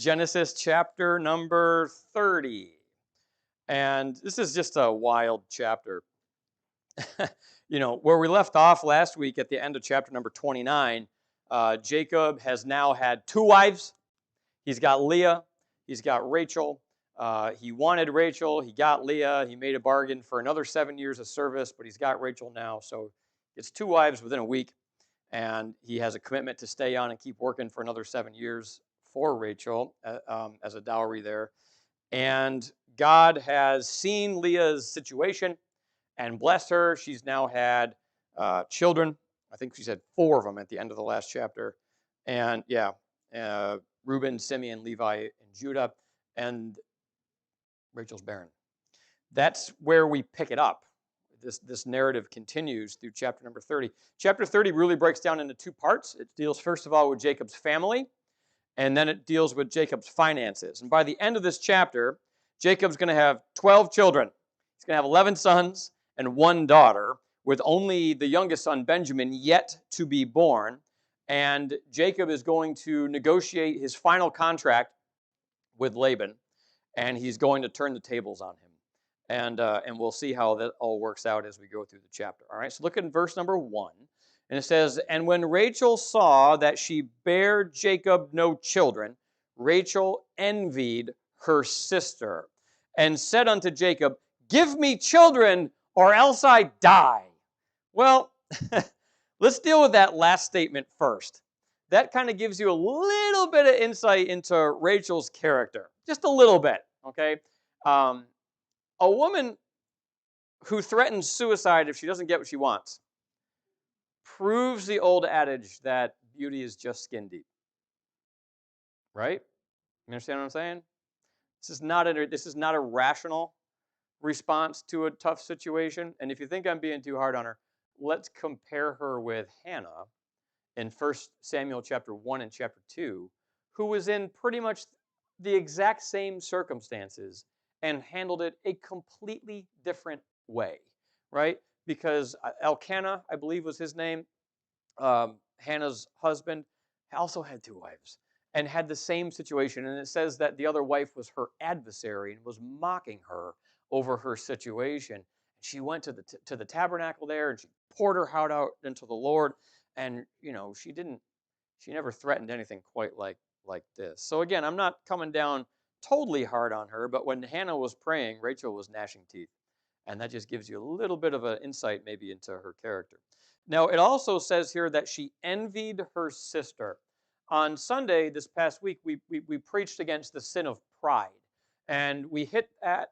Genesis chapter number 30. And this is just a wild chapter. Where we left off last week at the end of chapter number 29, Jacob has now had two wives. He's got Leah, he's got Rachel. He wanted Rachel, he got Leah. He made a bargain for another 7 years of service, but he's got Rachel now. So it's two wives within a week. And he has a commitment to stay on and keep working for another 7 years for Rachel as a dowry there. And God has seen Leah's situation and blessed her. She's now had children. I think she said 4 of them at the end of the last chapter. And Reuben, Simeon, Levi, and Judah. And Rachel's barren. That's where we pick it up. This narrative continues through chapter number 30. Chapter 30 really breaks down into 2 parts. It deals, first of all, with Jacob's family, and then it deals with Jacob's finances. And by the end of this chapter, Jacob's going to have 12 children. He's going to have 11 sons and 1 daughter, with only the youngest son, Benjamin, yet to be born. And Jacob is going to negotiate his final contract with Laban, and he's going to turn the tables on him. And we'll see how that all works out as we go through the chapter. All right, so look at verse number 1. And it says, "And when Rachel saw that she bare Jacob no children, Rachel envied her sister, and said unto Jacob, Give me children, or else I die." Well, let's deal with that last statement first. That kind of gives you a little bit of insight into Rachel's character. Just a little bit, okay? A woman who threatens suicide if she doesn't get what she wants proves the old adage that beauty is just skin deep. Right? You understand what I'm saying? This is not a rational response to a tough situation. And if you think I'm being too hard on her, let's compare her with Hannah in 1 Samuel chapter 1 and chapter 2, who was in pretty much the exact same circumstances and handled it a completely different way, right? Because Elkanah, I believe was his name, Hannah's husband, also had 2 wives and had the same situation. And it says that the other wife was her adversary and was mocking her over her situation. She went to the tabernacle there and she poured her heart out into the Lord. And she never threatened anything quite like this. So again, I'm not coming down totally hard on her, but when Hannah was praying, Rachel was gnashing teeth. And that just gives you a little bit of an insight maybe into her character. Now, it also says here that she envied her sister. On Sunday this past week, we preached against the sin of pride. And we hit that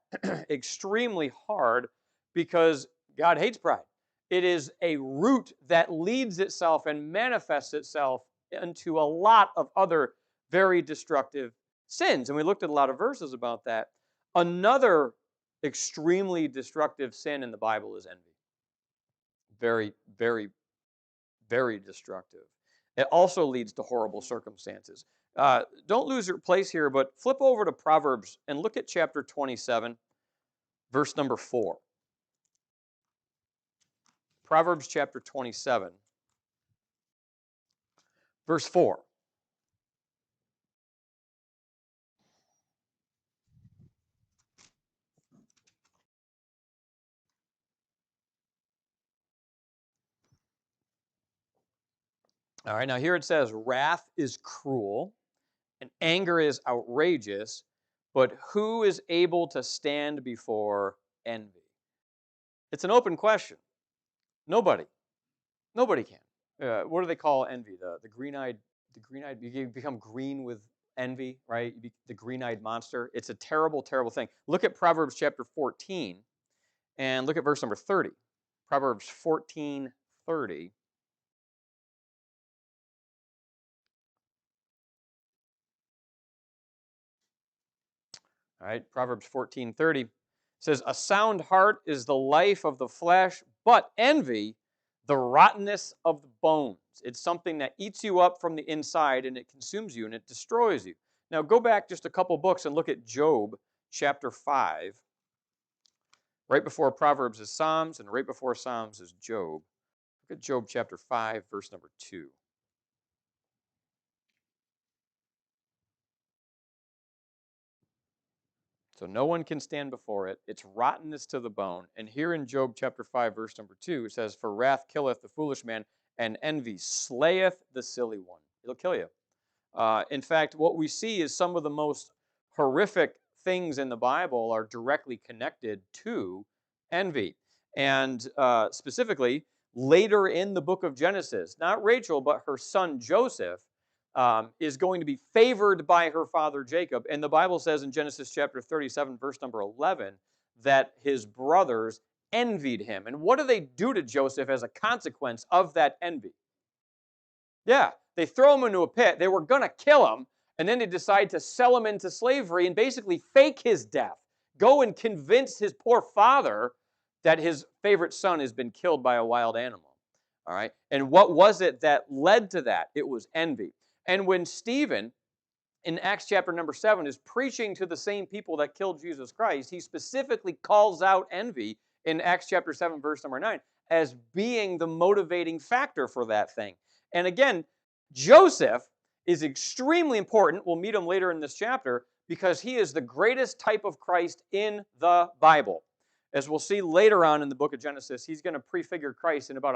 extremely hard because God hates pride. It is a root that leads itself and manifests itself into a lot of other very destructive sins. And we looked at a lot of verses about that. Another extremely destructive sin in the Bible is envy. Very, very, very destructive. It also leads to horrible circumstances. Don't lose your place here, but flip over to Proverbs and look at chapter 27, verse number 4. Proverbs chapter 27, verse 4. All right, now here it says, "Wrath is cruel, and anger is outrageous, but who is able to stand before envy?" It's an open question. Nobody. Nobody can. What do they call envy? The green-eyed. You become green with envy, right? The green-eyed monster. It's a terrible, terrible thing. Look at Proverbs chapter 14, and look at verse number 30. Proverbs 14:30. All right, Proverbs 14:30 says, "A sound heart is the life of the flesh, but envy, the rottenness of the bones." It's something that eats you up from the inside and it consumes you and it destroys you. Now go back just a couple books and look at Job chapter 5. Right before Proverbs is Psalms, and right before Psalms is Job. Look at Job chapter 5, verse number 2. So no one can stand before it. It's rottenness to the bone. And here in Job chapter 5, verse number 2, it says, "For wrath killeth the foolish man, and envy slayeth the silly one." It'll kill you. In fact, what we see is some of the most horrific things in the Bible are directly connected to envy. And specifically, later in the book of Genesis, not Rachel, but her son Joseph is going to be favored by her father Jacob. And the Bible says in Genesis chapter 37, verse number 11, that his brothers envied him. And what do they do to Joseph as a consequence of that envy? Yeah, they throw him into a pit. They were going to kill him, and then they decide to sell him into slavery and basically fake his death. Go and convince his poor father that his favorite son has been killed by a wild animal. All right? And what was it that led to that? It was envy. And when Stephen, in Acts chapter number 7, is preaching to the same people that killed Jesus Christ, he specifically calls out envy in Acts chapter 7, verse number 9, as being the motivating factor for that thing. And again, Joseph is extremely important. We'll meet him later in this chapter because he is the greatest type of Christ in the Bible. As we'll see later on in the book of Genesis, he's going to prefigure Christ in about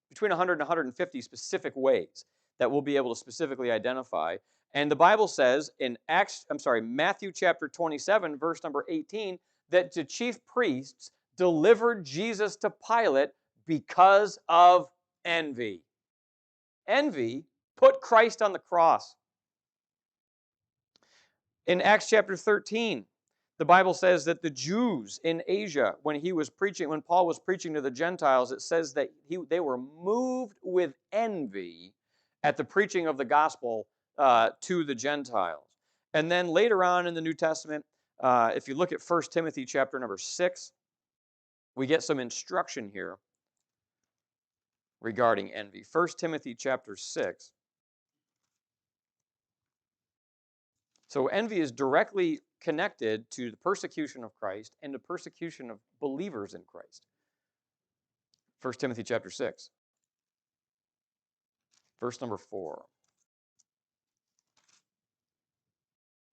between 100 and 150 specific ways that we'll be able to specifically identify. And the Bible says in Matthew chapter 27, verse number 18, that the chief priests delivered Jesus to Pilate because of envy. Envy put Christ on the cross. In Acts chapter 13, the Bible says that the Jews in Asia, when Paul was preaching to the Gentiles, it says that they were moved with envy at the preaching of the gospel to the Gentiles. And then later on in the New Testament, if you look at 1 Timothy chapter number 6, we get some instruction here regarding envy. 1 Timothy chapter 6. So envy is directly connected to the persecution of Christ and the persecution of believers in Christ. 1 Timothy chapter 6. Verse number 4.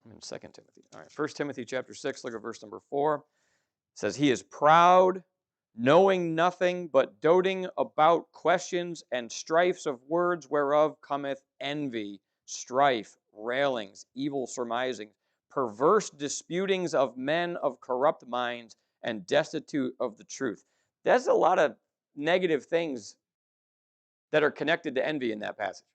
I'm in 2 Timothy. All right, 1 Timothy chapter 6, look at verse number 4. It says, "He is proud, knowing nothing, but doting about questions and strifes of words, whereof cometh envy, strife, railings, evil surmisings, perverse disputings of men of corrupt minds, and destitute of the truth." That's a lot of negative things that are connected to envy in that passage.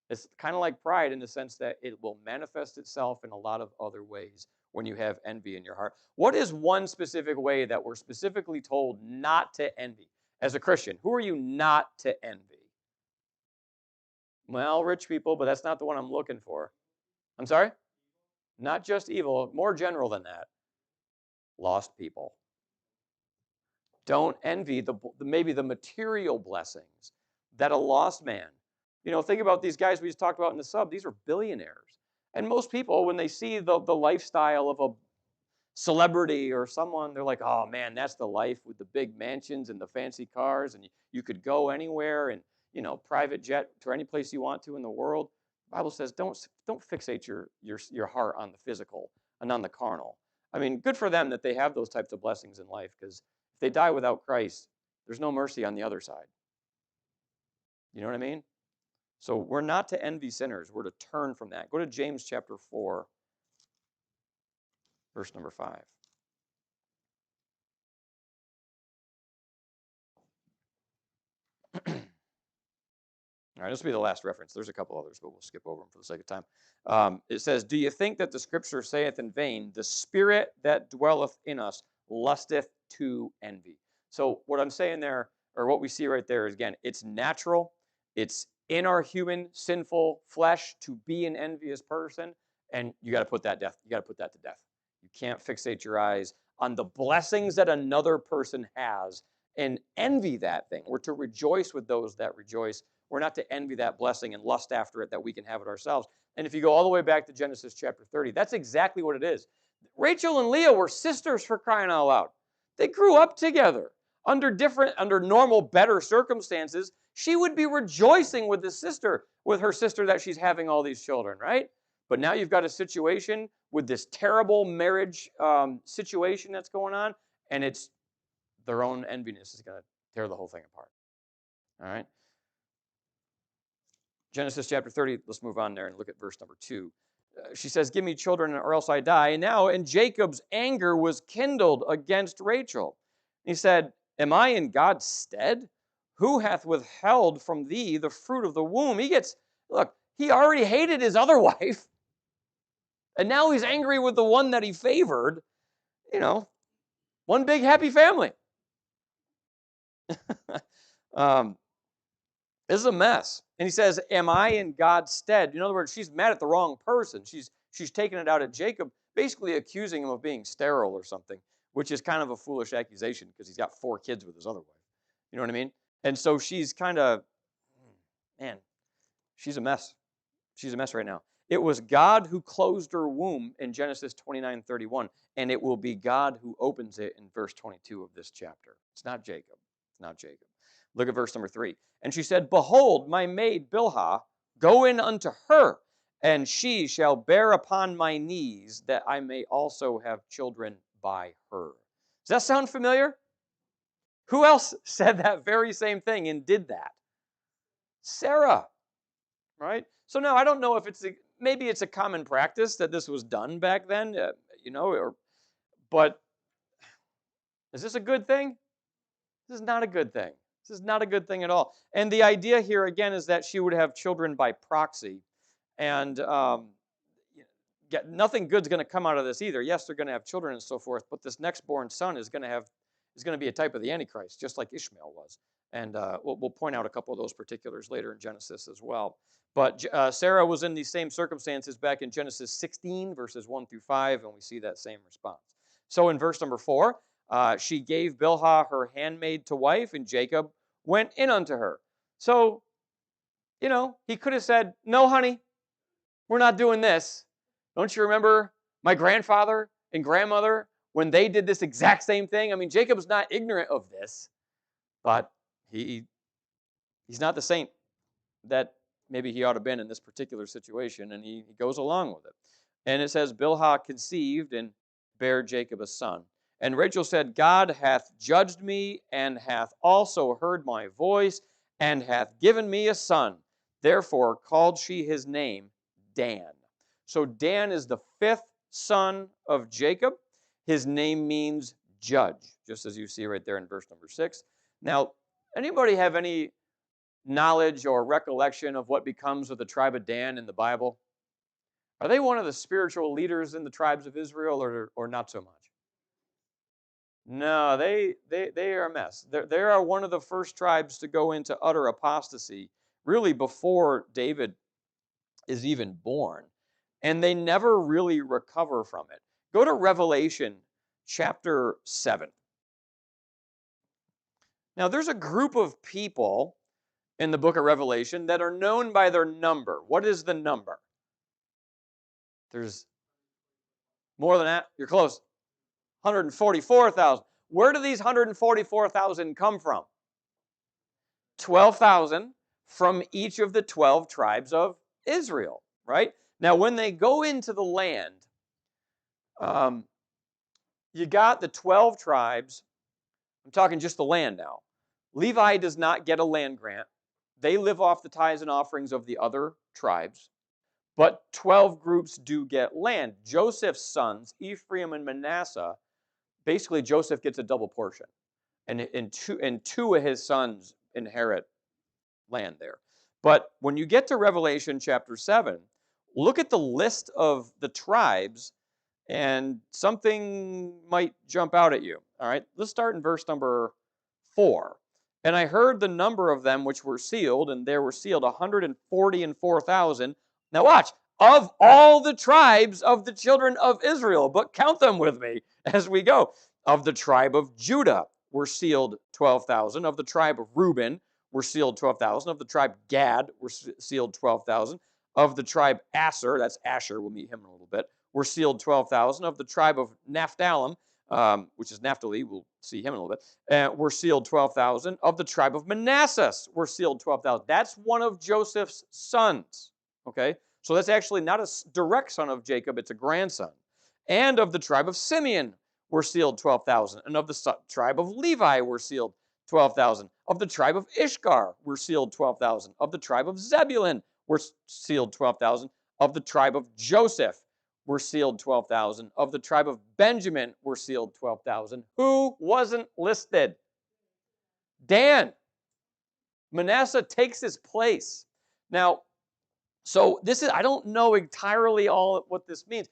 It's kind of like pride in the sense that it will manifest itself in a lot of other ways when you have envy in your heart. What is one specific way that we're specifically told not to envy? As a Christian, who are you not to envy? Well, rich people, but that's not the one I'm looking for. I'm sorry? Not just evil, more general than that. Lost people. Don't envy maybe the material blessings that a lost man. Think about these guys we just talked about in the sub. These are billionaires. And most people, when they see the lifestyle of a celebrity or someone, they're like, oh man, that's the life with the big mansions and the fancy cars, and you could go anywhere and private jet to any place you want to in the world. The Bible says don't fixate your heart on the physical and on the carnal. I mean, good for them that they have those types of blessings in life, because if they die without Christ, there's no mercy on the other side. You know what I mean? So we're not to envy sinners. We're to turn from that. Go to James chapter 4, verse number 5. All right, this will be the last reference. There's a couple others, but we'll skip over them for the sake of time. It says, "Do you think that the Scripture saith in vain, the Spirit that dwelleth in us lusteth to envy?" So what I'm saying there, or what we see right there is, again, it's natural. It's in our human sinful flesh to be an envious person, and you got to put that to death. You can't fixate your eyes on the blessings that another person has and envy that thing. We're to rejoice with those that rejoice. We're not to envy that blessing and lust after it that we can have it ourselves. And if you go all the way back to Genesis chapter 30, that's exactly what it is. Rachel and Leah were sisters, for crying out loud. They grew up together under normal, better circumstances. She would be rejoicing with her sister that she's having all these children, right? But now you've got a situation with this terrible marriage situation that's going on, and it's their own enviness is going to tear the whole thing apart. All right? Genesis chapter 30, let's move on there and look at verse number 2. She says, give me children or else I die. And Jacob's anger was kindled against Rachel. He said, am I in God's stead? Who hath withheld from thee the fruit of the womb? He already hated his other wife. And now he's angry with the one that he favored. One big happy family. This is a mess. And he says, am I in God's stead? In other words, she's mad at the wrong person. She's taking it out at Jacob, basically accusing him of being sterile or something, which is kind of a foolish accusation because he's got 4 kids with his other wife. You know what I mean? And so she's kind of, she's a mess. She's a mess right now. It was God who closed her womb in Genesis 29:31, and it will be God who opens it in verse 22 of this chapter. It's not Jacob. It's not Jacob. Look at verse number 3. And she said, behold, my maid Bilhah, go in unto her, and she shall bear upon my knees, that I may also have children by her. Does that sound familiar? Who else said that very same thing and did that? Sarah, right? So now I don't know if maybe it's a common practice that this was done back then, but is this a good thing? This is not a good thing. This is not a good thing at all. And the idea here, again, is that she would have children by proxy. And nothing good's going to come out of this either. Yes, they're going to have children and so forth, but this next born son is going to be a type of the Antichrist, just like Ishmael was. And we'll point out a couple of those particulars later in Genesis as well. But Sarah was in these same circumstances back in Genesis 16, verses 1 through 5, and we see that same response. So in verse number 4, she gave Bilhah her handmaid to wife, and Jacob went in unto her. So, he could have said, no, honey, we're not doing this. Don't you remember my grandfather and grandmother when they did this exact same thing? I mean, Jacob's not ignorant of this, but he's not the saint that maybe he ought to have been in this particular situation, and he goes along with it. And it says, Bilhah conceived and bare Jacob a son. And Rachel said, God hath judged me, and hath also heard my voice, and hath given me a son. Therefore called she his name Dan. So Dan is the 5th son of Jacob. His name means judge, just as you see right there in verse number 6. Now, anybody have any knowledge or recollection of what becomes of the tribe of Dan in the Bible? Are they one of the spiritual leaders in the tribes of Israel, or not so much? No, they are a mess. They are one of the first tribes to go into utter apostasy, really before David is even born. And they never really recover from it. Go to Revelation chapter 7. Now, there's a group of people in the book of Revelation that are known by their number. What is the number? There's more than that. You're close. 144,000. Where do these 144,000 come from? 12,000 from each of the 12 tribes of Israel, right? Now, when they go into the land, you got the 12 tribes. I'm talking just the land now. Levi does not get a land grant. They live off the tithes and offerings of the other tribes. But 12 groups do get land. Joseph's sons, Ephraim and Manasseh, basically Joseph gets a double portion. And two of his sons inherit land there. But when you get to Revelation chapter 7, look at the list of the tribes, and something might jump out at you. All right, let's start in verse number 4. And I heard the number of them which were sealed, and there were sealed 144,000. Now watch, of all the tribes of the children of Israel, but count them with me as we go. Of the tribe of Judah were sealed 12,000. Of the tribe of Reuben were sealed 12,000. Of the tribe Gad were sealed 12,000. Of the tribe Asher, that's Asher, we'll meet him in a little bit, were sealed 12,000. Of the tribe of Naphtali, which is Naphtali, we'll see him in a little bit, were sealed 12,000. Of the tribe of Manasseh were sealed 12,000. That's one of Joseph's sons, okay? So that's actually not a direct son of Jacob, it's a grandson. And of the tribe of Simeon were sealed 12,000. And of the tribe of Levi were sealed 12,000. Of the tribe of Ishkar were sealed 12,000. Of the tribe of Zebulun were sealed 12,000. Of the tribe of Joseph were sealed 12,000. Of the tribe of Benjamin were sealed 12,000. Who wasn't listed? Dan. Manasseh takes his place. Now, so this is, I don't know entirely all what this means.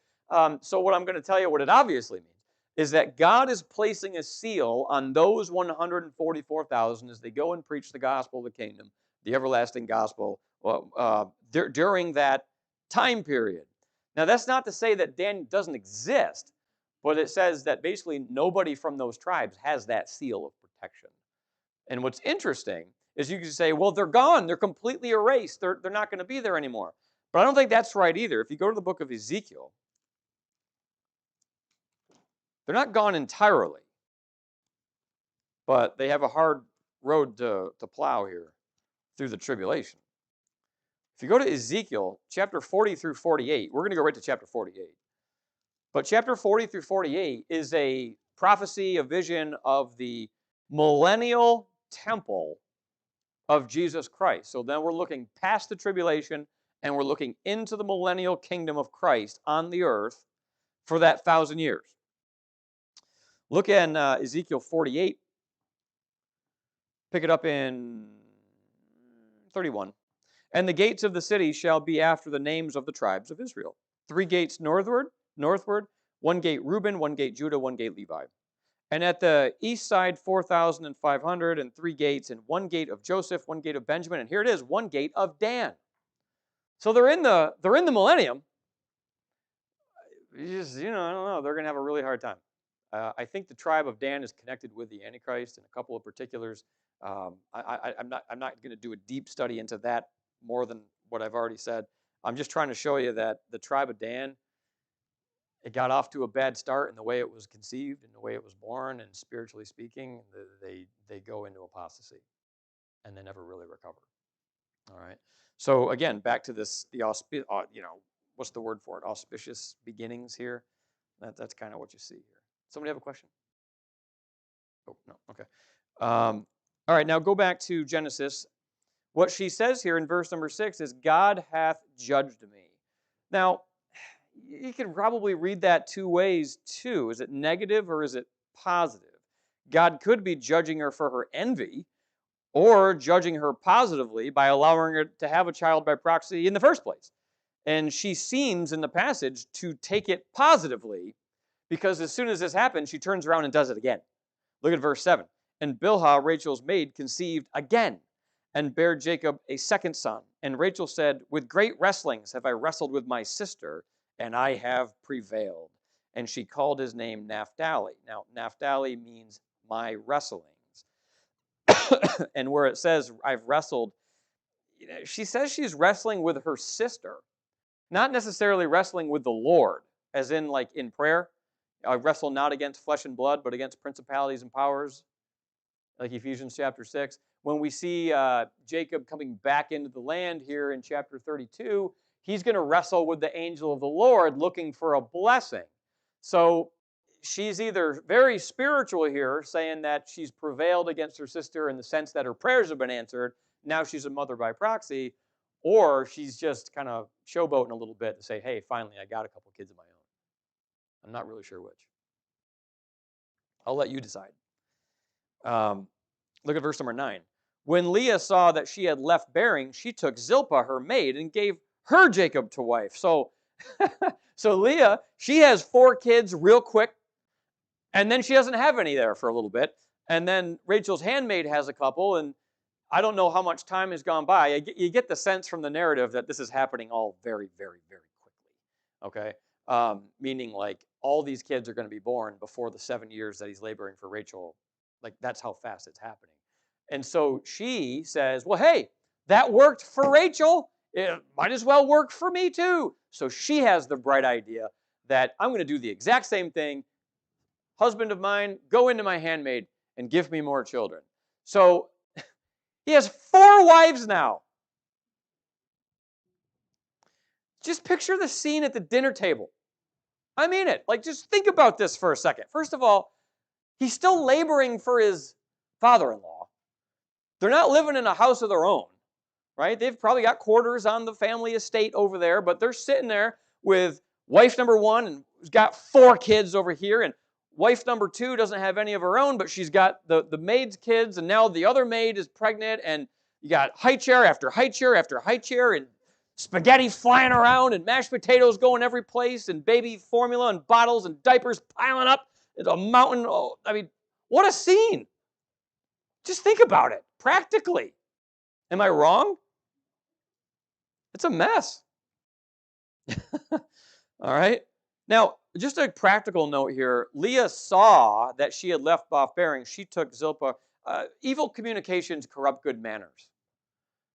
So what I'm going to tell you, what it obviously means, is that God is placing a seal on those 144,000 as they go and preach the gospel of the kingdom, the everlasting gospel, during that time period. Now, that's not to say that Dan doesn't exist, but it says that basically nobody from those tribes has that seal of protection. And what's interesting is you can say, well, they're gone. They're completely erased. They're not going to be there anymore. But I don't think that's right either. If you go to the book of Ezekiel, they're not gone entirely, but they have a hard road to plow here through the tribulation. If you go to Ezekiel, chapter 40 through 48, we're going to go right to chapter 48. But chapter 40 through 48 is a prophecy, a vision of the millennial temple of Jesus Christ. So then we're looking past the tribulation and we're looking into the millennial kingdom of Christ on the earth for that 1,000 years. Look at Ezekiel 48. Pick it up in 31. And the gates of the city shall be after the names of the tribes of Israel. 3 gates northward, 1 gate Reuben, 1 gate Judah, 1 gate Levi. And at the east side, 4,500 and 3 gates, and 1 gate of Joseph, 1 gate of Benjamin, and here it is, 1 gate of Dan. So they're in the millennium. I don't know. They're going to have a really hard time. I think the tribe of Dan is connected with the Antichrist in a couple of particulars. I'm not going to do a deep study into that more than what I've already said. I'm just trying to show you that the tribe of Dan, it got off to a bad start in the way it was conceived and the way it was born, and spiritually speaking, they go into apostasy and they never really recover. All right. So again, back to this, what's the word for it? Auspicious beginnings here. That's kind of what you see here. Somebody have a question? Oh, no. Okay. All right. Now go back to Genesis. What she says here in verse number 6 is, God hath judged me. Now, you can probably read that 2 ways too. Is it negative or is it positive? God could be judging her for her envy, or judging her positively by allowing her to have a child by proxy in the first place. And she seems in the passage to take it positively, because as soon as this happens, she turns around and does it again. Look at verse 7. And Bilhah, Rachel's maid, conceived again and bare Jacob a second son. And Rachel said, with great wrestlings have I wrestled with my sister, and I have prevailed. And she called his name Naphtali. Now, Naphtali means my wrestlings. And where it says, I've wrestled, she says she's wrestling with her sister, not necessarily wrestling with the Lord, as in like in prayer. I wrestle not against flesh and blood, but against principalities and powers, like Ephesians chapter 6. When we see Jacob coming back into the land here in chapter 32, he's going to wrestle with the angel of the Lord looking for a blessing. So she's either very spiritual here, saying that she's prevailed against her sister in the sense that her prayers have been answered. Now she's a mother by proxy, or she's just kind of showboating a little bit to say, hey, finally, I got a couple kids of my own. I'm not really sure which. I'll let you decide. Look at verse number 9. When Leah saw that she had left bearing, she took Zilpah, her maid, and gave her Jacob to wife. So Leah, she has 4 kids real quick, and then she doesn't have any there for a little bit. And then Rachel's handmaid has a couple, and I don't know how much time has gone by. You get the sense from the narrative that this is happening all very, very, very quickly, okay? Meaning like all these kids are going to be born before the 7 years that he's laboring for Rachel. Like that's how fast it's happening. And so she says, well, hey, that worked for Rachel. It might as well work for me too. So she has the bright idea that I'm going to do the exact same thing. Husband of mine, go into my handmaid and give me more children. So he has 4 wives now. Just picture the scene at the dinner table. I mean it. Like, just think about this for a second. First of all, he's still laboring for his father-in-law. They're not living in a house of their own, right? They've probably got quarters on the family estate over there, but they're sitting there with wife number one, and who's got 4 kids over here, and wife number 2 doesn't have any of her own, but she's got the maid's kids, and now the other maid is pregnant, and you got high chair after high chair after high chair, and spaghetti flying around, and mashed potatoes going every place, and baby formula and bottles and diapers piling up. It's a mountain. Oh, I mean, what a scene. Just think about it practically. Am I wrong? It's a mess. All right. Now, just a practical note here. Leah saw that she had left off bearing. She took Zilpah. Evil communications corrupt good manners.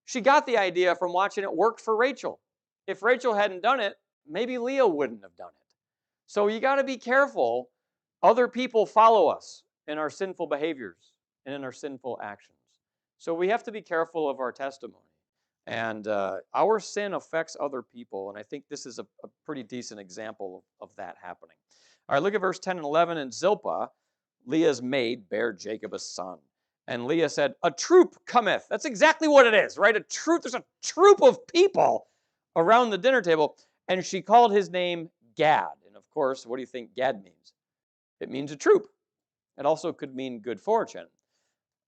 She got the idea from watching it work for Rachel. If Rachel hadn't done it, maybe Leah wouldn't have done it. So you got to be careful. Other people follow us in our sinful behaviors and in our sinful actions. So we have to be careful of our testimony. And our sin affects other people, and I think this is a pretty decent example of that happening. All right, look at verse 10 and 11. And Zilpah, Leah's maid, bare Jacob a son. And Leah said, a troop cometh. That's exactly what it is, right? A troop. There's a troop of people around the dinner table. And she called his name Gad. And of course, what do you think Gad means? It means a troop. It also could mean good fortune.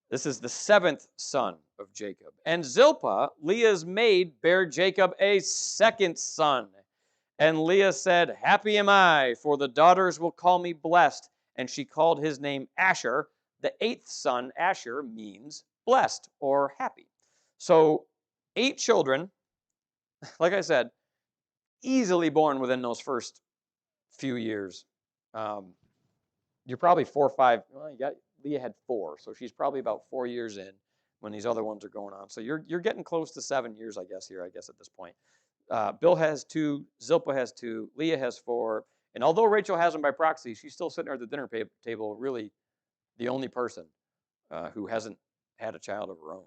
This is the 7th son of Jacob. And Zilpah, Leah's maid, bare Jacob a 2nd son. And Leah said, happy am I, for the daughters will call me blessed. And she called his name Asher. The 8th son, Asher, means blessed or happy. So 8 children, like I said, easily born within those first few years. You're probably 4 or 5. Well, Leah had 4, so she's probably about 4 years in when these other ones are going on. So you're getting close to 7 years, I guess at this point. Bill has 2, Zilpah has 2, Leah has 4, and although Rachel has them by proxy, she's still sitting there at the dinner table, really the only person who hasn't had a child of her own.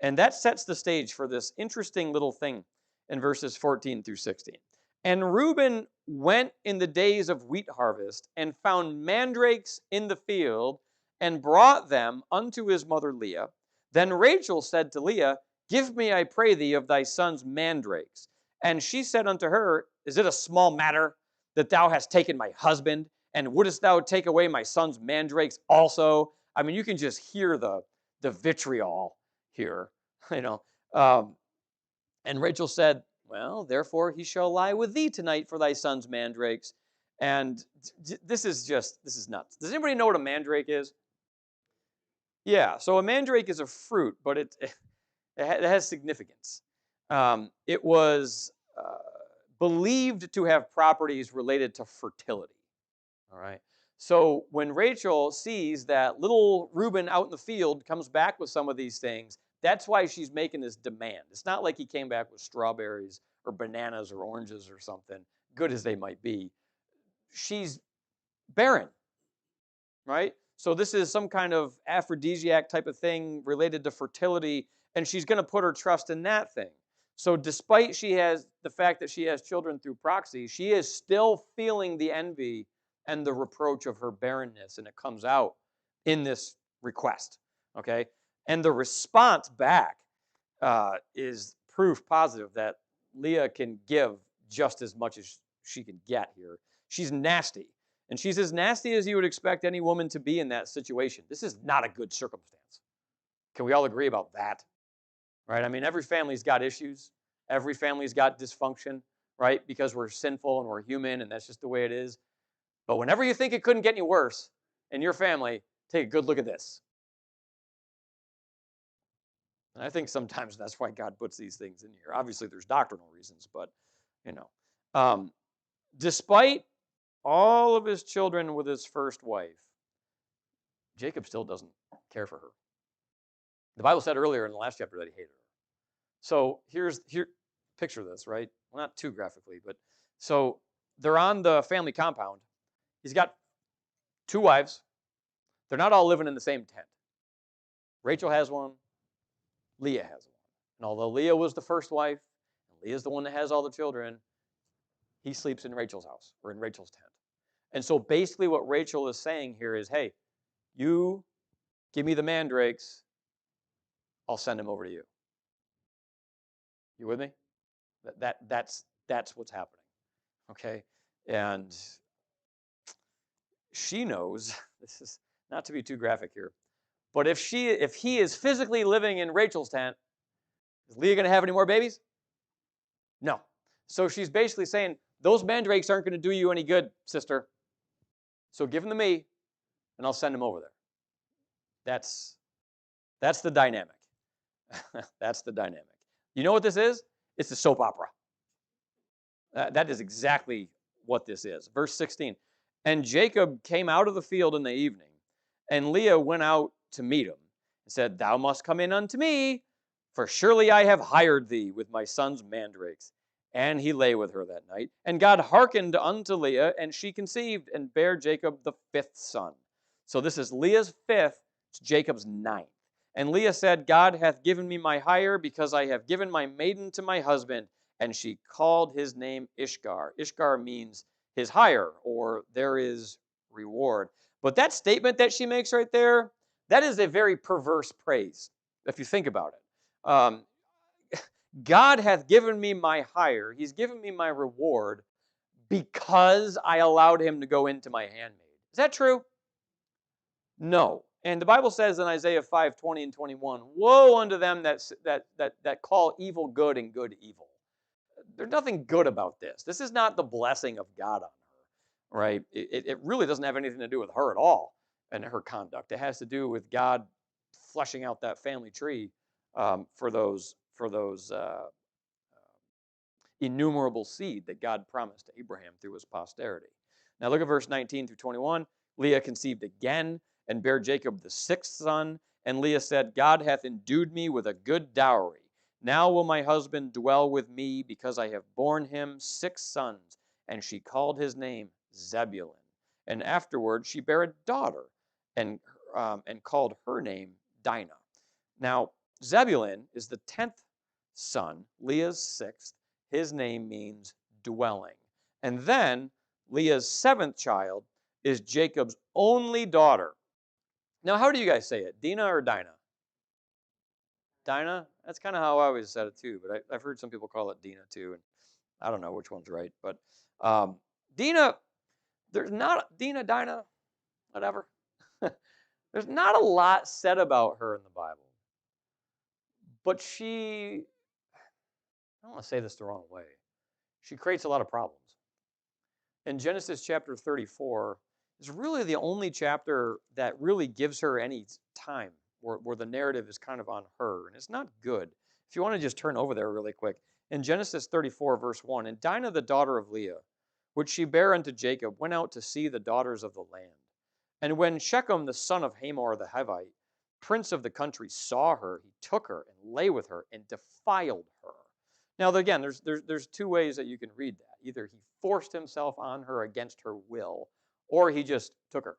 And that sets the stage for this interesting little thing in verses 14 through 16. And Reuben went in the days of wheat harvest and found mandrakes in the field and brought them unto his mother Leah. Then Rachel said to Leah, give me, I pray thee, of thy son's mandrakes. And she said unto her, is it a small matter that thou hast taken my husband? And wouldest thou take away my son's mandrakes also? I mean, you can just hear the vitriol here, you know. And Rachel said, well, therefore he shall lie with thee tonight for thy son's mandrakes. And this is nuts. Does anybody know what a mandrake is? Yeah, so a mandrake is a fruit, but it has significance. It was believed to have properties related to fertility. All right. So when Rachel sees that little Reuben out in the field comes back with some of these things, that's why she's making this demand. It's not like he came back with strawberries or bananas or oranges or something, good as they might be. She's barren, right? So this is some kind of aphrodisiac type of thing related to fertility, and she's going to put her trust in that thing. So despite she has the fact that she has children through proxy, she is still feeling the envy and the reproach of her barrenness, and it comes out in this request, okay? And the response back is proof positive that Leah can give just as much as she can get here. She's nasty, and she's as nasty as you would expect any woman to be in that situation. This is not a good circumstance. Can we all agree about that? Right? I mean, every family's got issues. Every family's got dysfunction, right? Because we're sinful and we're human, and that's just the way it is. But whenever you think it couldn't get any worse in your family, take a good look at this. And I think sometimes that's why God puts these things in here. Obviously, there's doctrinal reasons, but, you know. Despite all of his children with his first wife, Jacob still doesn't care for her. The Bible said earlier in the last chapter that he hated her. So picture this, right? Well, not too graphically, but so they're on the family compound. He's got 2 wives. They're not all living in the same tent. Rachel has one. Leah has one. And although Leah was the first wife, and Leah's the one that has all the children. He sleeps in Rachel's house or in Rachel's tent. And so basically what Rachel is saying here is, hey, you give me the mandrakes, I'll send him over to you. You with me? That's what's happening. Okay? And she knows, this is not to be too graphic here, but if he is physically living in Rachel's tent, is Leah going to have any more babies? No. So she's basically saying, those mandrakes aren't going to do you any good, sister. So give them to me, and I'll send them over there. That's the dynamic. That's the dynamic. You know what this is? It's a soap opera. That is exactly what this is. Verse 16. And Jacob came out of the field in the evening, and Leah went out to meet him, and said, Thou must come in unto me, for surely I have hired thee with my son's mandrakes. And he lay with her that night. And God hearkened unto Leah, and she conceived, and bare Jacob the 5th son. So this is Leah's 5th, it's Jacob's 9th. And Leah said, God hath given me my hire, because I have given my maiden to my husband. And she called his name Ishgar. Ishgar means his hire, or there is reward. But that statement that she makes right there, that is a very perverse praise, if you think about it. God hath given me my hire. He's given me my reward because I allowed him to go into my handmaid. Is that true? No. And the Bible says in Isaiah 5:20 and 21, woe unto them that call evil good and good evil. There's nothing good about this. This is not the blessing of God on her, right? It really doesn't have anything to do with her at all and her conduct. It has to do with God fleshing out that family tree for those innumerable seed that God promised to Abraham through his posterity. Now look at verse 19 through 21. Leah conceived again and bare Jacob the 6th son. And Leah said, God hath endued me with a good dowry. Now will my husband dwell with me, because I have borne him 6 sons. And she called his name Zebulun. And afterward she bare a daughter, and called her name Dinah. Now Zebulun is the 10th son, Leah's 6th. His name means dwelling. And then Leah's 7th child is Jacob's only daughter. Now, how do you guys say it? Dinah or Dinah? Dinah? That's kind of how I always said it too, but I've heard some people call it Dinah too, and I don't know which one's right. But Dinah, there's not, Dinah, whatever. There's not a lot said about her in the Bible. But she, I don't want to say this the wrong way, she creates a lot of problems. In Genesis chapter 34 is really the only chapter that really gives her any time where the narrative is kind of on her, and it's not good. If you want to just turn over there really quick. In Genesis 34, verse 1, and Dinah the daughter of Leah, which she bare unto Jacob, went out to see the daughters of the land. And when Shechem the son of Hamor the Hivite, prince of the country, saw her, he took her and lay with her and defiled her. Now, again, there's 2 ways that you can read that. Either he forced himself on her against her will, or he just took her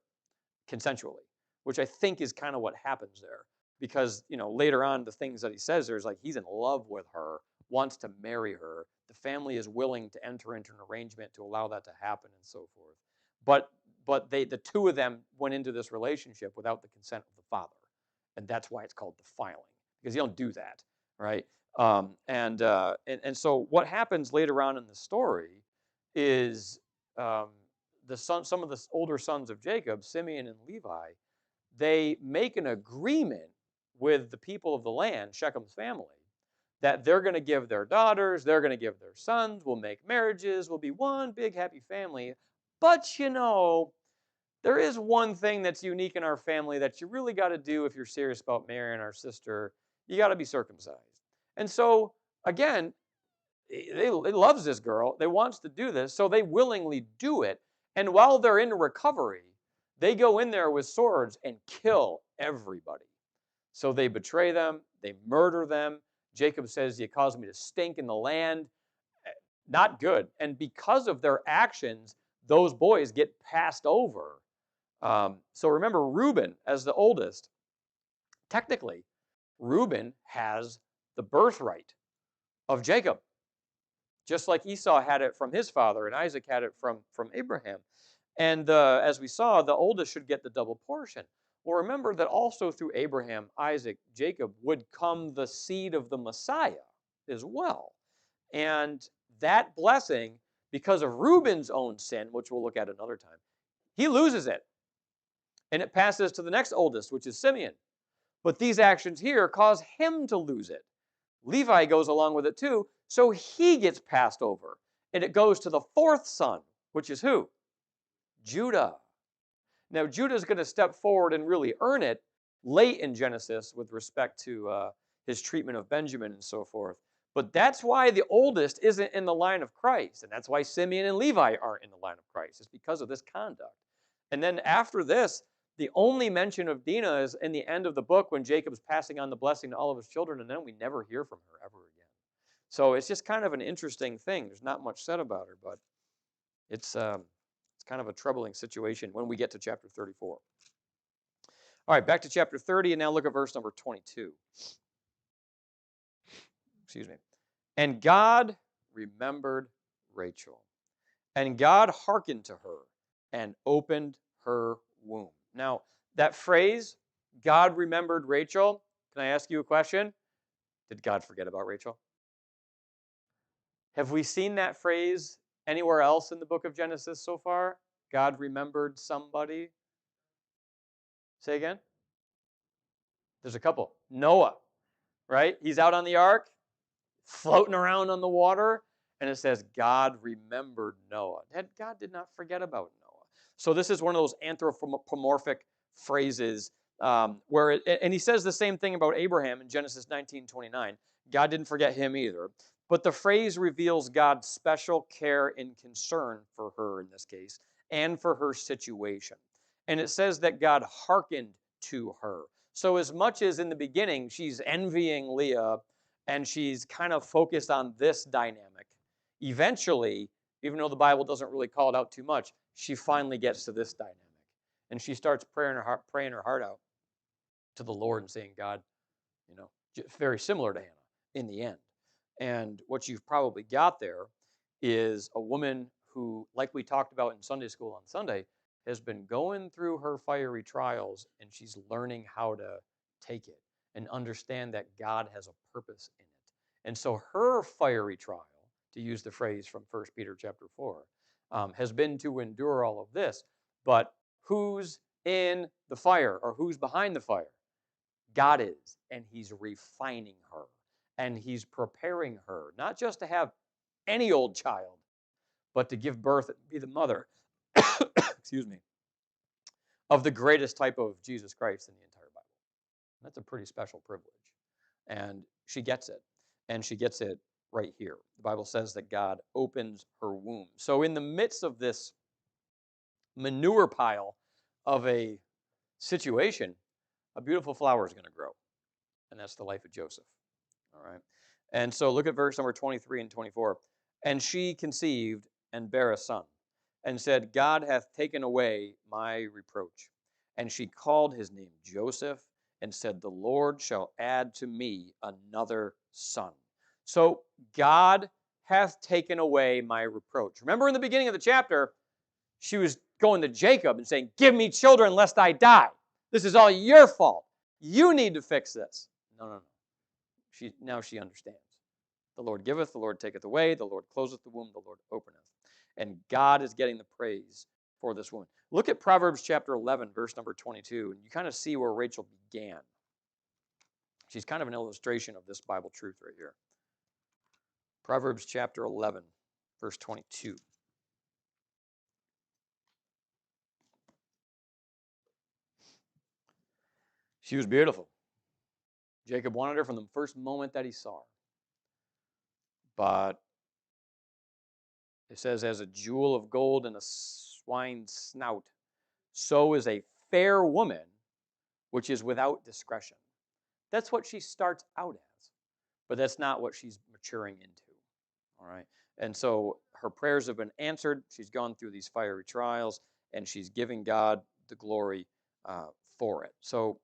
consensually, which I think is kind of what happens there. Because, later on, the things that he says there is like he's in love with her, wants to marry her. The family is willing to enter into an arrangement to allow that to happen and so forth. But the 2 of them went into this relationship without the consent of the father. And that's why it's called defiling, because you don't do that, right? And so what happens later on in the story is some of the older sons of Jacob, Simeon and Levi, they make an agreement with the people of the land, Shechem's family, that they're going to give their daughters, they're going to give their sons, we'll make marriages, we'll be one big happy family. But there is one thing that's unique in our family that you really got to do if you're serious about marrying our sister. You got to be circumcised. And so, again, they loves this girl. They wants to do this, so they willingly do it. And while they're in recovery, they go in there with swords and kill everybody. So they betray them. They murder them. Jacob says, you caused me to stink in the land. Not good. And because of their actions, those boys get passed over. So remember, Reuben, as the oldest, technically, Reuben has the birthright of Jacob. just like Esau had it from his father and Isaac had it from Abraham. And as we saw, the oldest should get the double portion. Well, remember that also through Abraham, Isaac, Jacob would come the seed of the Messiah as well. And that blessing, because of Reuben's own sin, which we'll look at another time, he loses it. And it passes to the next oldest, which is Simeon. But these actions here cause him to lose it. Levi goes along with it too, so he gets passed over. And it goes to the fourth son, which is who? Judah. Now, Judah is going to step forward and really earn it late in Genesis with respect to his treatment of Benjamin and so forth. But that's why the oldest isn't in the line of Christ. And that's why Simeon and Levi aren't in the line of Christ. It's because of this conduct. And then after this, the only mention of Dinah is in the end of the book when Jacob's passing on the blessing to all of his children, and then we never hear from her ever again. So it's just kind of an interesting thing. There's not much said about her, but it's kind of a troubling situation when we get to chapter 34. All right, back to chapter 30, and now look at verse number 22. Excuse me. And God remembered Rachel, and God hearkened to her and opened her womb. Now, that phrase, God remembered Rachel, can I ask you a question? Did God forget about Rachel? Have we seen that phrase anywhere else in the book of Genesis so far? God remembered somebody? Say again? There's a couple. Noah, right? He's out on the ark, floating around on the water, and it says God remembered Noah. God did not forget about Noah. So this is one of those anthropomorphic phrases and he says the same thing about Abraham in Genesis 19:29. God didn't forget him either. But the phrase reveals God's special care and concern for her in this case, and for her situation. And it says that God hearkened to her. So as much as in the beginning she's envying Leah and she's kind of focused on this dynamic, eventually, even though the Bible doesn't really call it out too much, she finally gets to this dynamic. And she starts praying her heart out to the Lord and saying, God, very similar to Hannah in the end. And what you've probably got there is a woman who, like we talked about in Sunday school on Sunday, has been going through her fiery trials, and she's learning how to take it and understand that God has a purpose in it. And so her fiery trial, to use the phrase from 1 Peter chapter 4, has been to endure all of this. But who's in the fire, or who's behind the fire? God is, and He's refining her, and He's preparing her, not just to have any old child, but to give birth and be the mother, excuse me, of the greatest type of Jesus Christ in the entire Bible. That's a pretty special privilege. And she gets it, and she gets it right here. The Bible says that God opens her womb. So in the midst of this manure pile of a situation, a beautiful flower is going to grow. And that's the life of Joseph. All right. And so look at verse number 23 and 24. And she conceived and bare a son, and said, God hath taken away my reproach. And she called his name Joseph, and said, the Lord shall add to me another son. So God hath taken away my reproach. Remember in the beginning of the chapter, she was going to Jacob and saying, give me children lest I die. This is all your fault. You need to fix this. No. Now she understands. The Lord giveth, the Lord taketh away, the Lord closeth the womb, the Lord openeth. And God is getting the praise for this woman. Look at Proverbs chapter 11, verse number 22, and you kind of see where Rachel began. She's kind of an illustration of this Bible truth right here. Proverbs chapter 11, verse 22. She was beautiful. Jacob wanted her from the first moment that he saw her. But it says, as a jewel of gold in a swine's snout, so is a fair woman which is without discretion. That's what she starts out as, but that's not what she's maturing into. All right. And so her prayers have been answered. She's gone through these fiery trials, and she's giving God the glory for it. So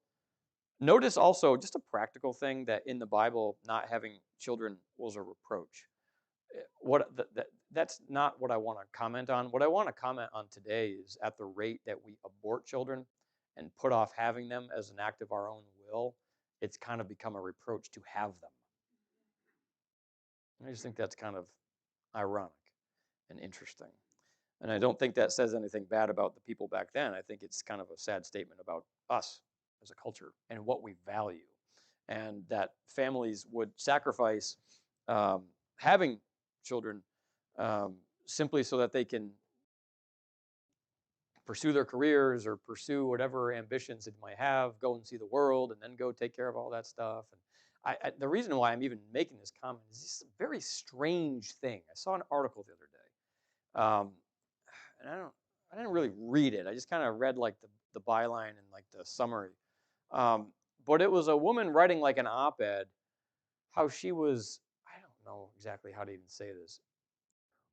notice also just a practical thing, that in the Bible, not having children was a reproach. That's not what I want to comment on. What I want to comment on today is at the rate that we abort children and put off having them as an act of our own will, it's kind of become a reproach to have them. I just think that's kind of ironic and interesting. And I don't think that says anything bad about the people back then. I think it's kind of a sad statement about us as a culture and what we value. And that families would sacrifice having children simply so that they can pursue their careers or pursue whatever ambitions they might have, go and see the world, and then go take care of all that stuff. And the reason why I'm even making this comment is this is a very strange thing. I saw an article the other day, and I didn't really read it. I just kind of read like the byline and like the summary. But it was a woman writing like an op-ed, how she was, I don't know exactly how to even say this,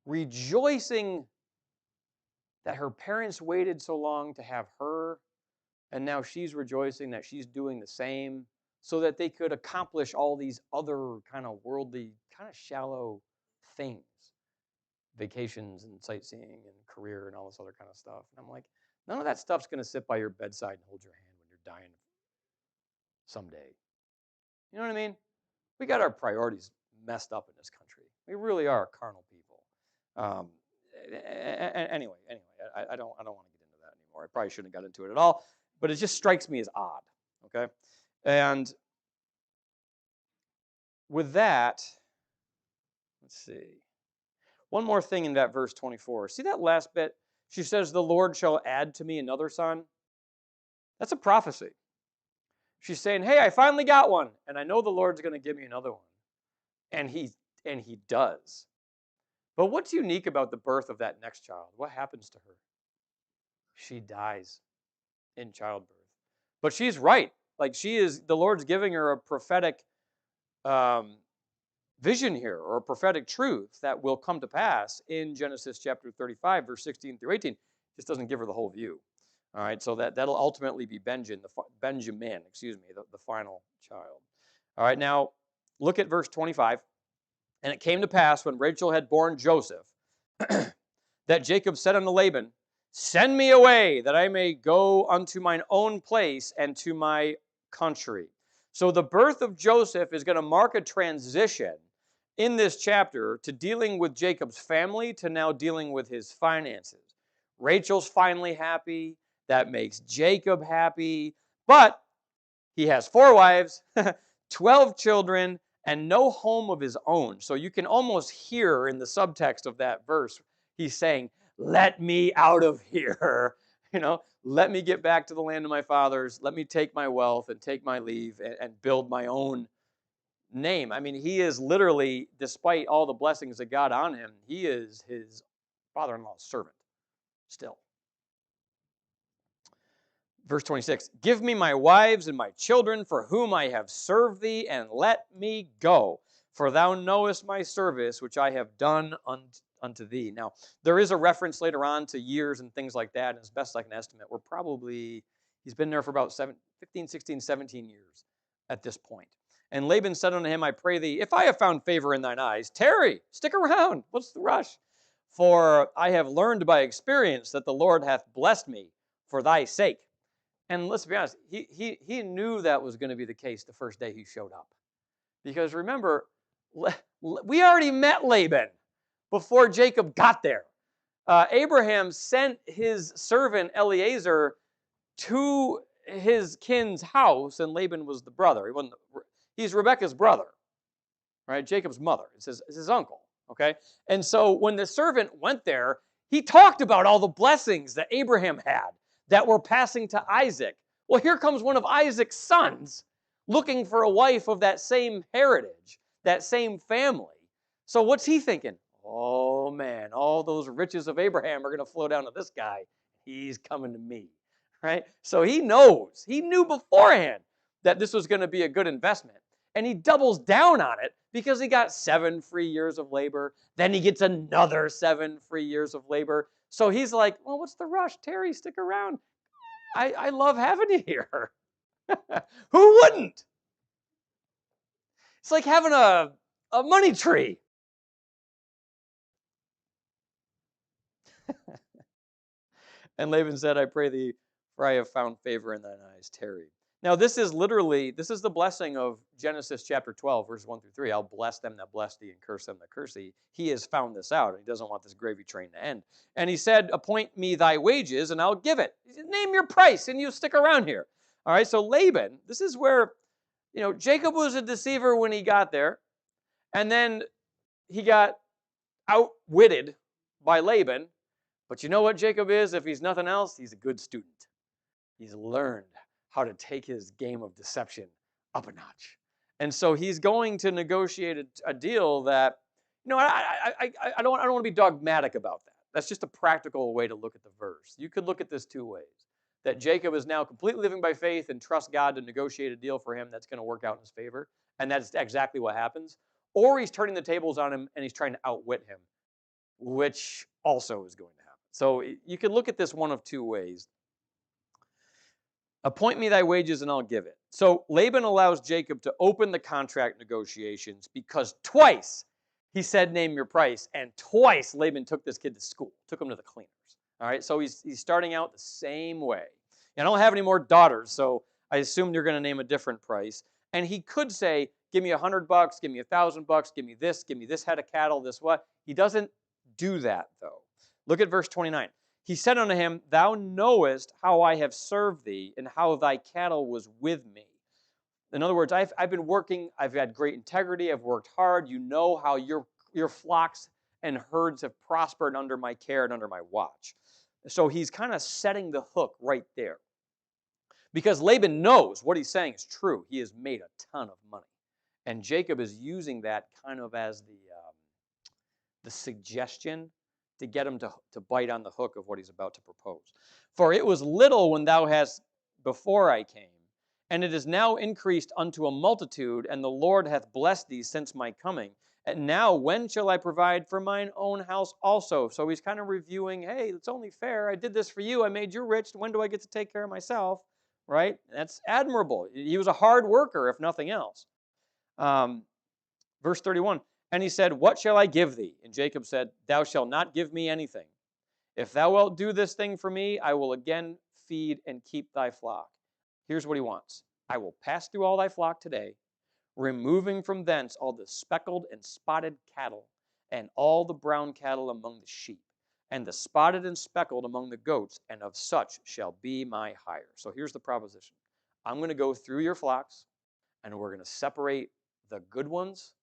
rejoicing that her parents waited so long to have her, and now she's rejoicing that she's doing the same so that they could accomplish all these other kind of worldly, kind of shallow things, vacations and sightseeing and career and all this other kind of stuff. And I'm like, none of that stuff's going to sit by your bedside and hold your hand when you're dying someday. You know what I mean? We got our priorities messed up in this country. We really are carnal people. Anyway, I don't want to get into that anymore. I probably shouldn't have got into it at all, but it just strikes me as odd. Okay, and with that, let's see. One more thing in that verse 24. See that last bit? She says, "The Lord shall add to me another son." That's a prophecy. She's saying, "Hey, I finally got one, and I know the Lord's going to give me another one," and he does. But what's unique about the birth of that next child? What happens to her? She dies in childbirth. But she's right. Like the Lord's giving her a prophetic vision here, or a prophetic truth that will come to pass in Genesis chapter 35, verse 16 through 18. Just doesn't give her the whole view. All right, so that'll ultimately be Benjamin, the final child. All right, now look at verse 25. And it came to pass when Rachel had borne Joseph that Jacob said unto Laban, "Send me away, that I may go unto mine own place and to my country." So the birth of Joseph is going to mark a transition in this chapter to dealing with Jacob's family to now dealing with his finances. Rachel's finally happy. That makes Jacob happy. But he has 4 wives, 12 children, and no home of his own. So you can almost hear in the subtext of that verse, he's saying, "Let me out of here." Let me get back to the land of my fathers. Let me take my wealth and take my leave and build my own name. I mean, he is literally, despite all the blessings that God on him, he is his father-in-law's servant still. Verse 26, "Give me my wives and my children for whom I have served thee, and let me go. For thou knowest my service, which I have done unto thee." Now, there is a reference later on to years and things like that, and as best I can estimate, he's been there for about 15, 16, 17 years at this point. "And Laban said unto him, I pray thee, if I have found favor in thine eyes, tarry, stick around. What's the rush? For I have learned by experience that the Lord hath blessed me for thy sake." And let's be honest, he knew that was going to be the case the first day he showed up. Because remember, we already met Laban before Jacob got there. Abraham sent his servant Eliezer to his kin's house, and Laban was the brother. He's Rebekah's brother, right? Jacob's mother. It's his uncle, okay? And so when the servant went there, he talked about all the blessings that Abraham had that were passing to Isaac. Well, here comes one of Isaac's sons looking for a wife of that same heritage, that same family. So what's he thinking? Oh man, all those riches of Abraham are going to flow down to this guy. He's coming to me, right? So he knew beforehand that this was going to be a good investment. And he doubles down on it because he got 7 free years of labor. Then he gets another 7 free years of labor. So he's like, well, what's the rush? Terry, stick around. I love having you here. Who wouldn't? It's like having a money tree. And Laban said, I pray thee, for I have found favor in thine eyes, tarry. Now, this is the blessing of Genesis chapter 12, verses 1 through 3. I'll bless them that bless thee and curse them that curse thee. He has found this out, and he doesn't want this gravy train to end. And he said, appoint me thy wages, and I'll give it. He said, name your price, and you stick around here. All right, so Laban, this is where, Jacob was a deceiver when he got there, and then he got outwitted by Laban. But you know what Jacob is? If he's nothing else, he's a good student. He's learned how to take his game of deception up a notch. And so he's going to negotiate a deal that, I don't want to be dogmatic about that. That's just a practical way to look at the verse. You could look at this two ways. That Jacob is now completely living by faith and trusts God to negotiate a deal for him that's going to work out in his favor. And that's exactly what happens. Or he's turning the tables on him and he's trying to outwit him, which also is going to happen. So you can look at this one of two ways. Appoint me thy wages and I'll give it. So Laban allows Jacob to open the contract negotiations because twice he said, name your price. And twice Laban took this kid to school, took him to the cleaners. All right, so he's starting out the same way. And I don't have any more daughters, so I assume you're going to name a different price. And he could say, give me $100, give me $1,000, give me this head of cattle, this what. He doesn't do that, though. Look at verse 29. He said unto him, thou knowest how I have served thee, and how thy cattle was with me. In other words, I've been working, I've had great integrity, I've worked hard. You know how your flocks and herds have prospered under my care and under my watch. So he's kind of setting the hook right there. Because Laban knows what he's saying is true. He has made a ton of money. And Jacob is using that kind of as the suggestion to get him to bite on the hook of what he's about to propose. For it was little when thou hast before I came, and it is now increased unto a multitude, and the Lord hath blessed thee since my coming. And now when shall I provide for mine own house also? So he's kind of reviewing, hey, it's only fair. I did this for you. I made you rich. When do I get to take care of myself? Right? That's admirable. He was a hard worker, if nothing else. Verse 31, and he said, what shall I give thee? And Jacob said, thou shalt not give me anything. If thou wilt do this thing for me, I will again feed and keep thy flock. Here's what he wants. I will pass through all thy flock today, removing from thence all the speckled and spotted cattle, and all the brown cattle among the sheep, and the spotted and speckled among the goats, and of such shall be my hire. So here's the proposition. I'm going to go through your flocks, and we're going to separate the good ones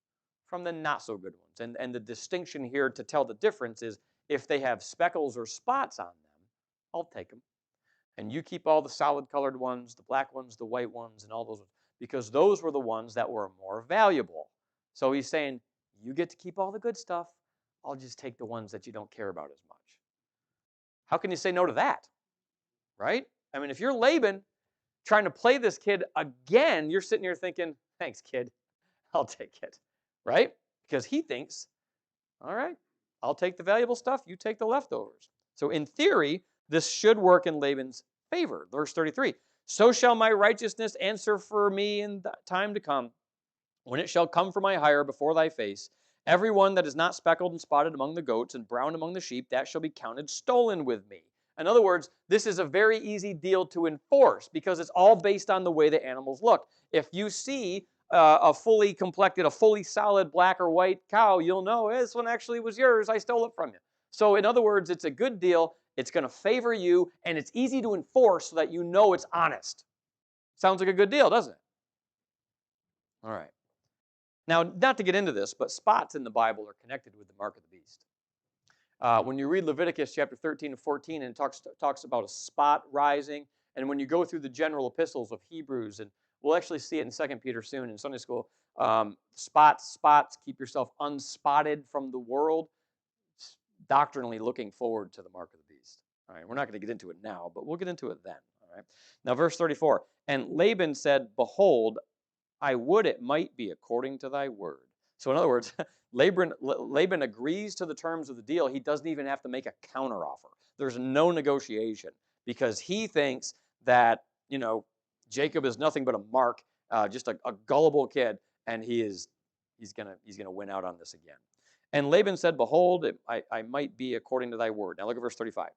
from the not so good ones. And the distinction here to tell the difference is if they have speckles or spots on them, I'll take them. And you keep all the solid colored ones, the black ones, the white ones, and all those ones, because those were the ones that were more valuable. So he's saying, you get to keep all the good stuff. I'll just take the ones that you don't care about as much. How can you say no to that? Right? I mean, if you're Laban trying to play this kid again, you're sitting here thinking, thanks, kid. I'll take it. Right? Because he thinks, all right, I'll take the valuable stuff. You take the leftovers. So in theory, this should work in Laban's favor. Verse 33, so shall my righteousness answer for me in the time to come, when it shall come for my hire before thy face. Every one that is not speckled and spotted among the goats and brown among the sheep, that shall be counted stolen with me. In other words, this is a very easy deal to enforce because it's all based on the way the animals look. If you see a fully complected, a fully solid black or white cow, you'll know this one actually was yours. I stole it from you. So in other words, it's a good deal. It's going to favor you, and it's easy to enforce so that you know it's honest. Sounds like a good deal, doesn't it? All right. Now, not to get into this, but spots in the Bible are connected with the mark of the beast. When you read Leviticus chapter 13 and 14, and it talks about a spot rising, and when you go through the general epistles of Hebrews, and we'll actually see it in 2 Peter soon in Sunday school, spots, keep yourself unspotted from the world, doctrinally looking forward to the mark of the beast. All right, we're not going to get into it now, but we'll get into it then. All right. Now, verse 34, and Laban said, behold, I would it might be according to thy word. So in other words, Laban agrees to the terms of the deal. He doesn't even have to make a counteroffer. There's no negotiation because he thinks that, Jacob is nothing but a mark, just a gullible kid, and he's gonna win out on this again. And Laban said, behold, I might be according to thy word. Now look at verse 35.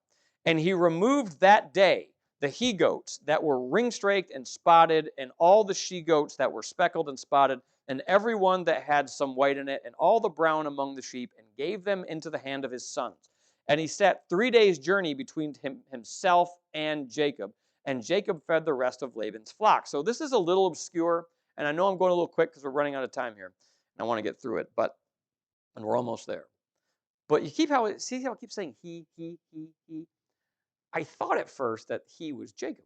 And he removed that day the he-goats that were ring-straked and spotted, and all the she-goats that were speckled and spotted, and every one that had some white in it, and all the brown among the sheep, and gave them into the hand of his sons. And he set 3 days' journey between himself and Jacob, and Jacob fed the rest of Laban's flock. So this is a little obscure, and I know I'm going a little quick because we're running out of time here, and I want to get through it, and we're almost there. But see how it keeps saying he. I thought at first that he was Jacob,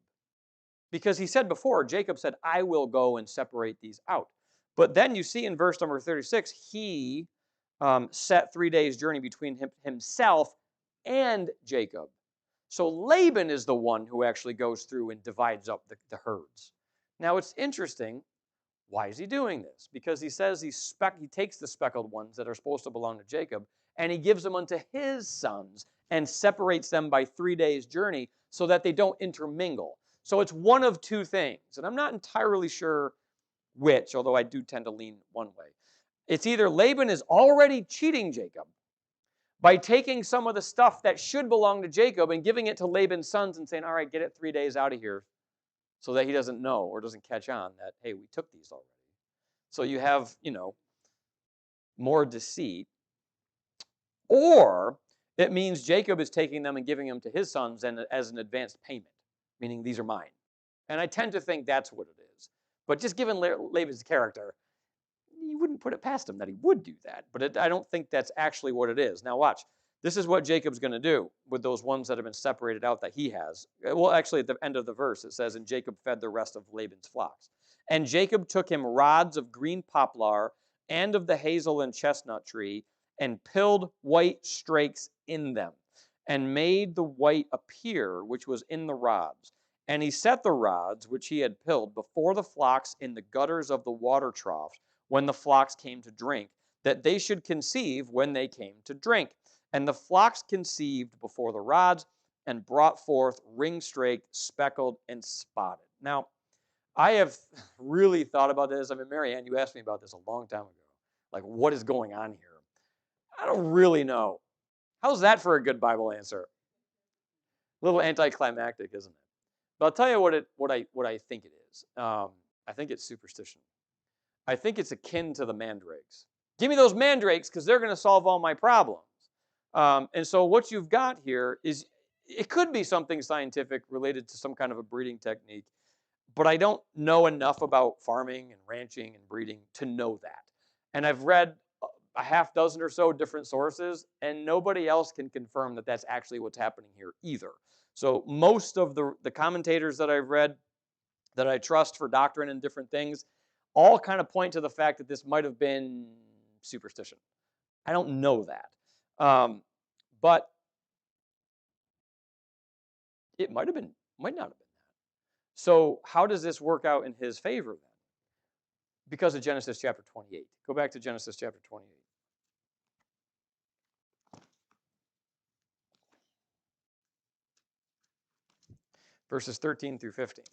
because he said before, Jacob said, I will go and separate these out. But then you see in verse number 36, he set 3 days' journey between himself and Jacob. So Laban is the one who actually goes through and divides up the herds. Now it's interesting. Why is he doing this? Because he says he takes the speckled ones that are supposed to belong to Jacob, and he gives them unto his sons and separates them by 3 days' journey so that they don't intermingle. So it's one of two things, and I'm not entirely sure which, although I do tend to lean one way. It's either Laban is already cheating Jacob by taking some of the stuff that should belong to Jacob and giving it to Laban's sons and saying, all right, get it 3 days out of here, so that he doesn't know or doesn't catch on that, hey, we took these already. So you have, more deceit. Or it means Jacob is taking them and giving them to his sons and as an advanced payment, meaning these are mine. And I tend to think that's what it is. But just given Laban's character, you wouldn't put it past him that he would do that. But I don't think that's actually what it is. Now watch. This is what Jacob's going to do with those ones that have been separated out that he has. Well, actually, at the end of the verse, it says, and Jacob fed the rest of Laban's flocks. And Jacob took him rods of green poplar and of the hazel and chestnut tree, and pilled white strakes in them, and made the white appear which was in the rods. And he set the rods which he had pilled before the flocks in the gutters of the water troughs when the flocks came to drink, that they should conceive when they came to drink. And the flocks conceived before the rods, and brought forth ring-straked, speckled, and spotted. Now, I have really thought about this. I mean, Mary Ann, you asked me about this a long time ago. Like, what is going on here? I don't really know. How's that for a good Bible answer? A little anticlimactic, isn't it? But I'll tell you what I think it is. I think it's superstition. I think it's akin to the mandrakes. Give me those mandrakes because they're going to solve all my problems. And so what you've got here is, it could be something scientific related to some kind of a breeding technique, but I don't know enough about farming and ranching and breeding to know that. And I've read a half dozen or so different sources, and nobody else can confirm that that's actually what's happening here either. So most of the commentators that I've read that I trust for doctrine and different things all kind of point to the fact that this might have been superstition. I don't know that. But it might not have been that. So how does this work out in his favor then? Because of Genesis chapter 28. Go back to Genesis chapter 28. Verses 13 through 15.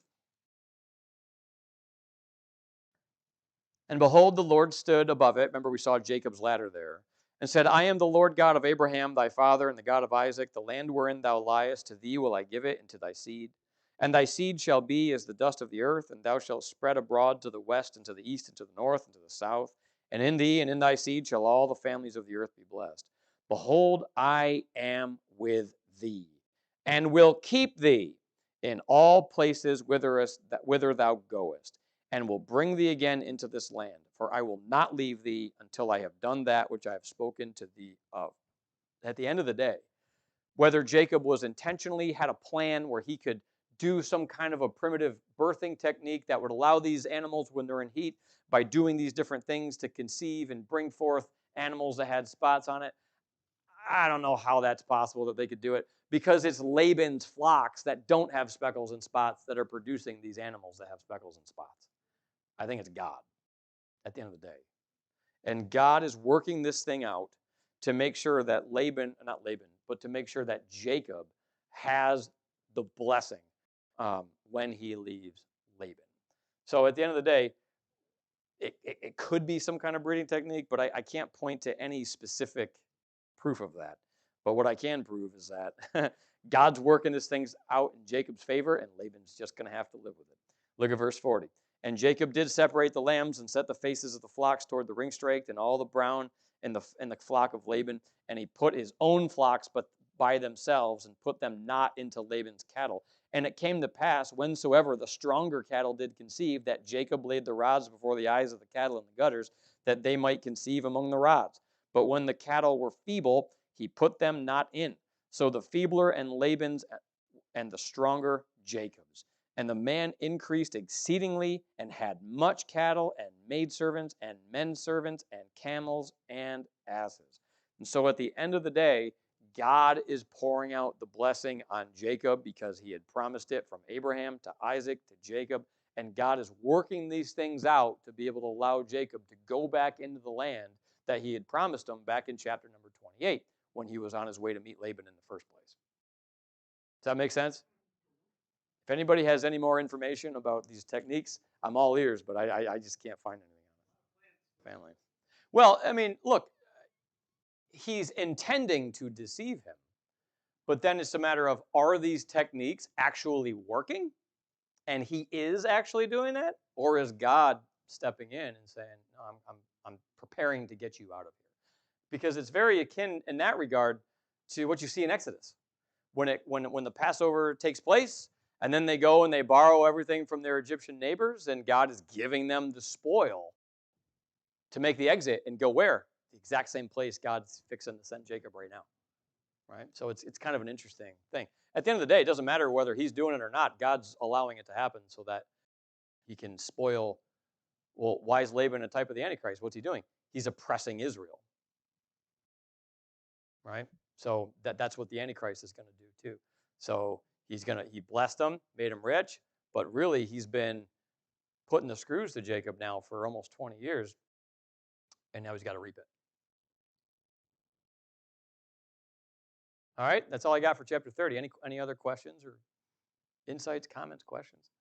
And behold, the Lord stood above it. Remember, we saw Jacob's ladder there. And said, I am the Lord God of Abraham, thy father, and the God of Isaac. The land wherein thou liest, to thee will I give it, and to thy seed. And thy seed shall be as the dust of the earth, and thou shalt spread abroad to the west, and to the east, and to the north, and to the south. And in thee and in thy seed shall all the families of the earth be blessed. Behold, I am with thee, and will keep thee in all places whither thou goest, and will bring thee again into this land. For I will not leave thee until I have done that which I have spoken to thee of. At the end of the day, whether Jacob was intentionally had a plan where he could do some kind of a primitive birthing technique that would allow these animals, when they're in heat, by doing these different things to conceive and bring forth animals that had spots on it, I don't know how that's possible that they could do it, because it's Laban's flocks that don't have speckles and spots that are producing these animals that have speckles and spots. I think it's God at the end of the day. And God is working this thing out to make sure that to make sure that Jacob has the blessing when he leaves Laban. So at the end of the day, it could be some kind of breeding technique, but I can't point to any specific proof of that. But what I can prove is that God's working this things out in Jacob's favor, and Laban's just going to have to live with it. Look at verse 40. And Jacob did separate the lambs and set the faces of the flocks toward the ring-straked and all the brown and the flock of Laban. And he put his own flocks but by themselves and put them not into Laban's cattle. And it came to pass, whensoever the stronger cattle did conceive, that Jacob laid the rods before the eyes of the cattle in the gutters, that they might conceive among the rods. But when the cattle were feeble, he put them not in. So the feebler and Laban's and the stronger Jacob's. And the man increased exceedingly and had much cattle and maidservants and men servants and camels and asses. And so at the end of the day, God is pouring out the blessing on Jacob because he had promised it from Abraham to Isaac to Jacob. And God is working these things out to be able to allow Jacob to go back into the land that he had promised him back in chapter number 28 when he was on his way to meet Laban in the first place. Does that make sense? If anybody has any more information about these techniques, I'm all ears, but I just can't find anything on it. Family. Well, I mean, look, he's intending to deceive him. But then it's a matter of, are these techniques actually working? And he is actually doing that? Or is God stepping in and saying, no, I'm preparing to get you out of here? Because it's very akin in that regard to what you see in Exodus. When the Passover takes place, and then they go and they borrow everything from their Egyptian neighbors, and God is giving them the spoil to make the exit and go where? The exact same place God's fixing to send Jacob right now. Right? So it's kind of an interesting thing. At the end of the day, it doesn't matter whether he's doing it or not. God's allowing it to happen so that he can spoil. Well, why is Laban a type of the Antichrist? What's he doing? He's oppressing Israel. Right? So that's what the Antichrist is going to do too. So he blessed them, made him rich, but really he's been putting the screws to Jacob now for almost 20 years, and now he's got to reap it. All right, that's all I got for chapter 30. Any other questions or insights, comments, questions?